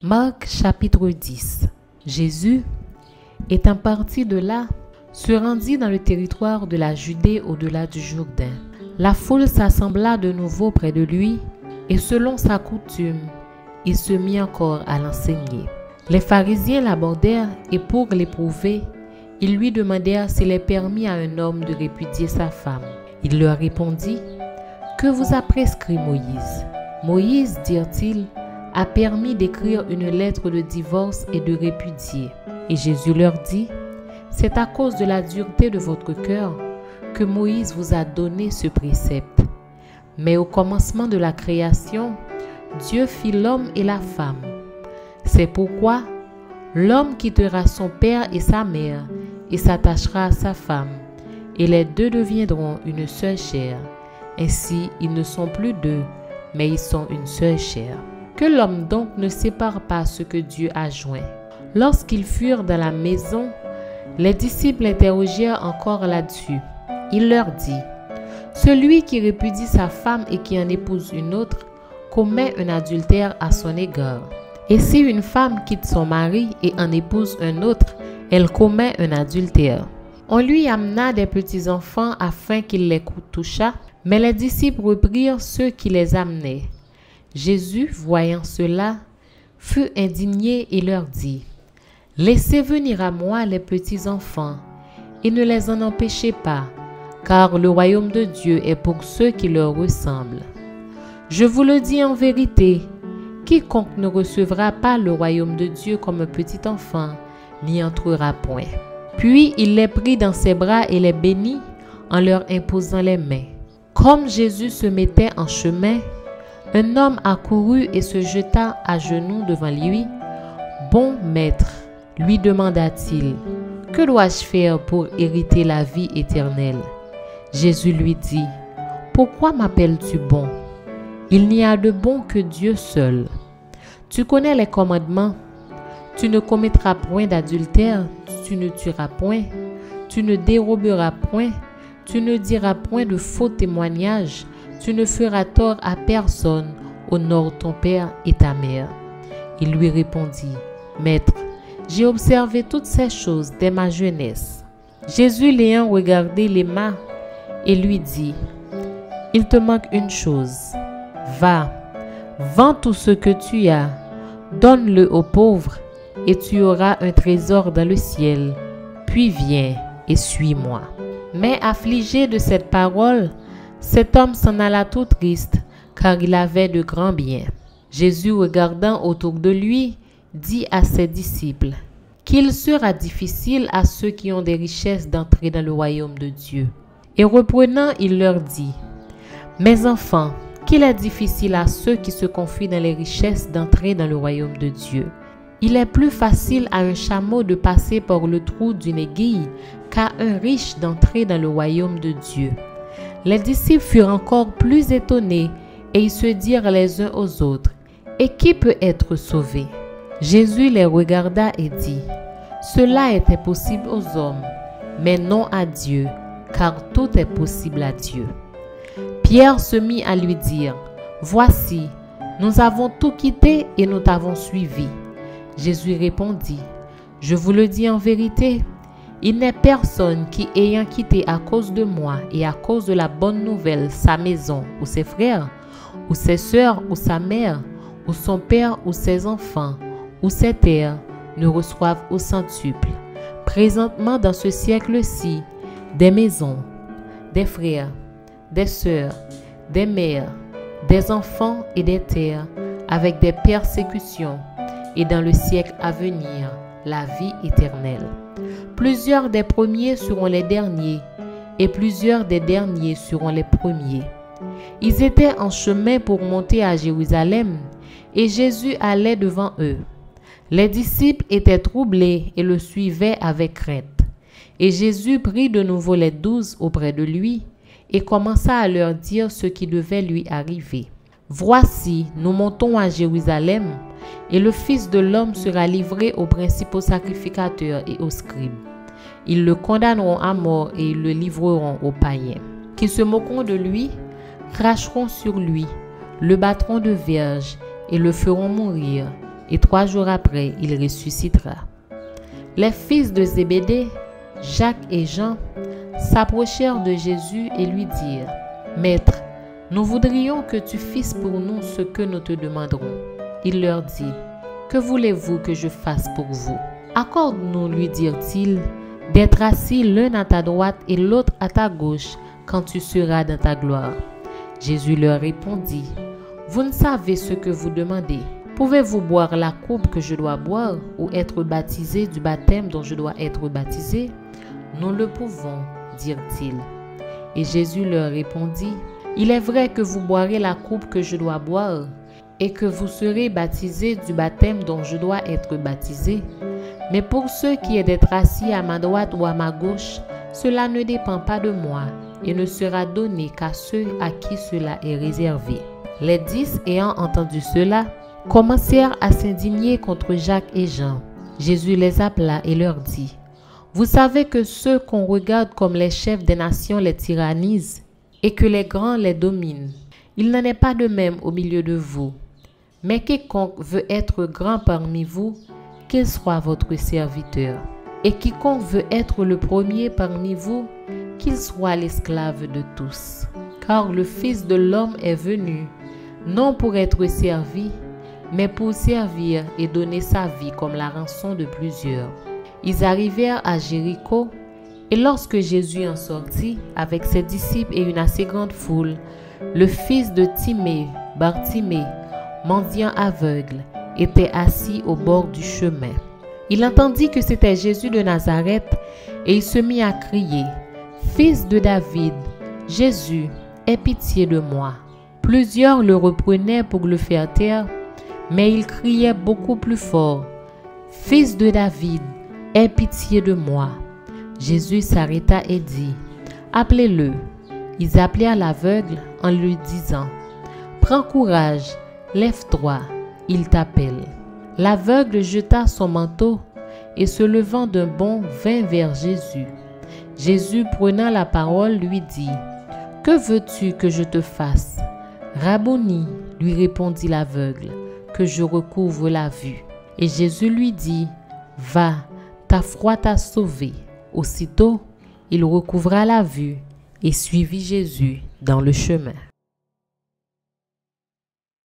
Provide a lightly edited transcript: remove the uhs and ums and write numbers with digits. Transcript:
Marc chapitre 10. Jésus, étant parti de là, se rendit dans le territoire de la Judée au-delà du Jourdain. La foule s'assembla de nouveau près de lui, et selon sa coutume, il se mit encore à l'enseigner. Les pharisiens l'abordèrent, et pour l'éprouver, ils lui demandèrent s'il est permis à un homme de répudier sa femme. Il leur répondit, « Que vous a prescrit Moïse ?» Moïse, dirent-ils, a permis d'écrire une lettre de divorce et de répudier. Et Jésus leur dit, « C'est à cause de la dureté de votre cœur que Moïse vous a donné ce précepte. Mais au commencement de la création, Dieu fit l'homme et la femme. C'est pourquoi l'homme quittera son père et sa mère et s'attachera à sa femme, et les deux deviendront une seule chair. Ainsi, ils ne sont plus deux, mais ils sont une seule chair. Que l'homme donc ne sépare pas ce que Dieu a joint. » Lorsqu'ils furent dans la maison, les disciples interrogèrent encore là-dessus. Il leur dit, « Celui qui répudie sa femme et qui en épouse une autre commet un adultère à son égard. Et si une femme quitte son mari et en épouse un autre, elle commet un adultère. » On lui amena des petits-enfants afin qu'il les touchât, mais les disciples reprirent ceux qui les amenaient. Jésus, voyant cela, fut indigné et leur dit, « Laissez venir à moi les petits-enfants, et ne les en empêchez pas, car le royaume de Dieu est pour ceux qui leur ressemblent. Je vous le dis en vérité, quiconque ne recevra pas le royaume de Dieu comme un petit enfant, n'y entrera point. » Puis il les prit dans ses bras et les bénit en leur imposant les mains. Comme Jésus se mettait en chemin, un homme accourut et se jeta à genoux devant lui. « Bon maître, lui demanda-t-il, que dois-je faire pour hériter la vie éternelle ?» Jésus lui dit, « Pourquoi m'appelles-tu bon? Il n'y a de bon que Dieu seul. Tu connais les commandements. Tu ne commettras point d'adultère, tu ne tueras point, tu ne déroberas point, tu ne diras point de faux témoignages, tu ne feras tort à personne, honore ton père et ta mère. » Il lui répondit, « Maître, j'ai observé toutes ces choses dès ma jeunesse. » Jésus l'ayant regardé l'aima et lui dit, « Il te manque une chose. Va, vends tout ce que tu as, donne-le aux pauvres, et tu auras un trésor dans le ciel. Puis viens et suis-moi. » Mais affligé de cette parole, cet homme s'en alla tout triste, car il avait de grands biens. Jésus, regardant autour de lui, dit à ses disciples, « Qu'il sera difficile à ceux qui ont des richesses d'entrer dans le royaume de Dieu. » Et reprenant, il leur dit, « Mes enfants, qu'il est difficile à ceux qui se confient dans les richesses d'entrer dans le royaume de Dieu. Il est plus facile à un chameau de passer par le trou d'une aiguille qu'à un riche d'entrer dans le royaume de Dieu. » Les disciples furent encore plus étonnés et ils se dirent les uns aux autres, « Et qui peut être sauvé? » Jésus les regarda et dit, « Cela est impossible aux hommes, mais non à Dieu, car tout est possible à Dieu. » Pierre se mit à lui dire, « Voici, nous avons tout quitté et nous t'avons suivi. » Jésus répondit, « Je vous le dis en vérité, il n'est personne qui, ayant quitté à cause de moi et à cause de la bonne nouvelle sa maison ou ses frères, ou ses sœurs ou sa mère, ou son père ou ses enfants, ou ses terres, ne reçoive au centuple, présentement dans ce siècle-ci, des maisons, des frères, des sœurs, des mères, des enfants et des terres, avec des persécutions, et dans le siècle à venir, la vie éternelle. Plusieurs des premiers seront les derniers, et plusieurs des derniers seront les premiers. » Ils étaient en chemin pour monter à Jérusalem, et Jésus allait devant eux. Les disciples étaient troublés et le suivaient avec crainte. Et Jésus prit de nouveau les 12 auprès de lui, et commença à leur dire ce qui devait lui arriver. « Voici, nous montons à Jérusalem, et le Fils de l'homme sera livré aux principaux sacrificateurs et aux scribes. Ils le condamneront à mort et ils le livreront aux païens, qui se moqueront de lui, cracheront sur lui, le battront de verge et le feront mourir, et 3 jours après, il ressuscitera. Les fils de Zébédée, Jacques et Jean, s'approchèrent de Jésus et lui dirent, « Maître, nous voudrions que tu fasses pour nous ce que nous te demanderons. » Il leur dit, « Que voulez-vous que je fasse pour vous? Accorde-nous, lui dirent-ils, d'être assis l'un à ta droite et l'autre à ta gauche quand tu seras dans ta gloire. » Jésus leur répondit, « Vous ne savez ce que vous demandez. Pouvez-vous boire la coupe que je dois boire ou être baptisé du baptême dont je dois être baptisé? » Nous le pouvons, dirent-ils. Et Jésus leur répondit, « Il est vrai que vous boirez la coupe que je dois boire et que vous serez baptisés du baptême dont je dois être baptisé. Mais pour ce qui est d'être assis à ma droite ou à ma gauche, cela ne dépend pas de moi et ne sera donné qu'à ceux à qui cela est réservé. » Les 10 ayant entendu cela, commencèrent à s'indigner contre Jacques et Jean. Jésus les appela et leur dit, « Vous savez que ceux qu'on regarde comme les chefs des nations les tyrannisent et que les grands les dominent. Il n'en est pas de même au milieu de vous. Mais quiconque veut être grand parmi vous, qu'il soit votre serviteur. Et quiconque veut être le premier parmi vous, qu'il soit l'esclave de tous. Car le Fils de l'homme est venu, non pour être servi, mais pour servir et donner sa vie comme la rançon de plusieurs. » Ils arrivèrent à Jéricho, et lorsque Jésus en sortit, avec ses disciples et une assez grande foule, le fils de Timée, Bartimée, mendiant aveugle, était assis au bord du chemin. Il entendit que c'était Jésus de Nazareth, et il se mit à crier, « Fils de David, Jésus, aie pitié de moi. » Plusieurs le reprenaient pour le faire taire, mais il criait beaucoup plus fort, « Fils de David, aie pitié de moi. » Jésus s'arrêta et dit, « Appelez-le. » Ils appelèrent l'aveugle en lui disant, « Prends courage, lève-toi, il t'appelle. » L'aveugle jeta son manteau et se levant d'un bond vint vers Jésus. Jésus, prenant la parole, lui dit, « Que veux-tu que je te fasse? » « Rabboni, lui répondit l'aveugle, « que je recouvre la vue. » Et Jésus lui dit, « Va, ta foi t'a sauvé. » Aussitôt, il recouvra la vue et suivit Jésus dans le chemin.